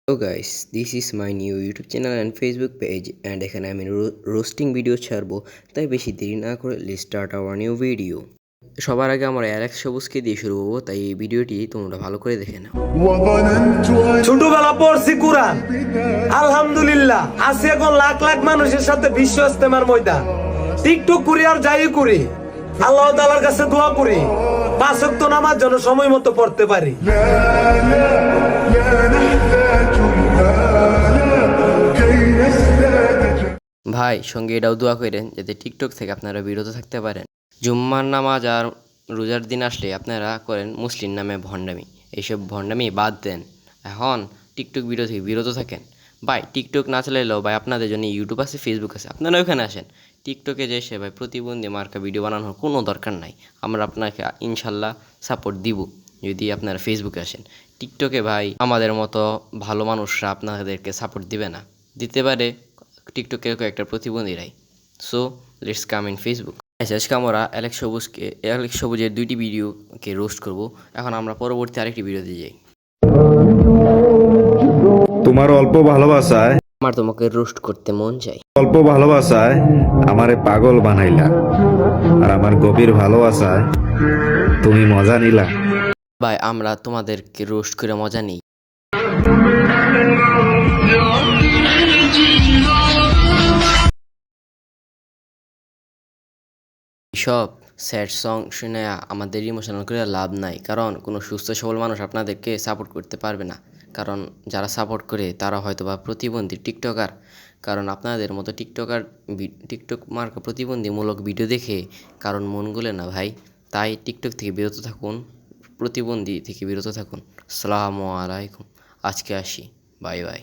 Hello guys, this is my new YouTube channel and Facebook page and এখানে আমি roasting video ছাড়বো, তাই বেশি দেরি না করে let's start our new video. সবার আগে আমরা অ্যালেক্স সবুজকে দিয়ে শুরু করবো, তাই এই ভিডিওটি তোমরা ভালো করে দেখে নাও। ছোটবেলা পড়ছি কুরআন, আলহামদুলিল্লাহ আছি এখন লাখ লাখ মানুষের সাথে বিশ্ব ইস্তেমার ময়দান। টিকটক করি আর যাই করি, আল্লাহ তাআলার কাছে দোয়া করি পাঁচ ওয়াক্ত নামাজ যেন সময় মতো পড়তে পারি। ভাই সঙ্গে এটাও দোয়া করেন যাতে টিকটক থেকে আপনারা বিরত থাকতে পারেন। জুম্মার নামাজ আর রোজার দিন আসলে আপনারা করেন মুসলিম নামে ভণ্ডামি, এইসব ভণ্ডামি বাদ দেন, এখন টিকটক ভিডিও থেকে বিরত থাকেন। ভাই টিকটক না চালাইলেও ভাই আপনাদের জন্য ইউটিউব আছে, ফেসবুক আছে, আপনারা ওখানে আসেন। টিকটকে যে সে ভাই প্রতিবন্ধী মার্কা ভিডিও বানানোর কোনো দরকার নাই, আমরা আপনাকে ইনশাল্লাহ সাপোর্ট দিব যদি আপনারা ফেসবুকে আসেন। টিকটকে ভাই আমাদের মতো ভালো মানুষরা আপনাদেরকে সাপোর্ট দিবে না, দিতে পারে টিকটকে একটা প্রতিবন্ধীরাই। So let's come in Facebook. আজকে আমরা অ্যালেক্স সবুজের দুইটি ভিডিওকে রোস্ট করব। এখন আমরা পরবর্তী আরেকটি ভিডিওতে যাই। তোমার অল্প ভালোবাসায় আমার তোমাকে রোস্ট করতে মন চাই, অল্প ভালোবাসায় আমারে পাগল বানাইলা, আর আমার গভীর ভালোবাসায় তুমি মজা নিলা। ভাই আমরা তোমাদেরকে রোস্ট করে মজা নিই। সব স্যাড সং শুনে আমাদের ইমোশনাল করে লাভ নাই, কারণ কোনো সুস্থ সবল মানুষ আপনাদেরকে সাপোর্ট করতে পারবে না, কারণ যারা সাপোর্ট করে তারা হয়তো বা প্রতিবন্ধী টিকটকার, কারণ আপনাদের মতো টিকটক মার্কা প্রতিবন্ধীমূলক ভিডিও দেখে কারণ মন গলে না ভাই। তাই টিকটক থেকে বিরত থাকুন, প্রতিবন্ধী থেকে বিরত থাকুন। আসসালামু আলাইকুম, আজকে আসি, বাই বাই।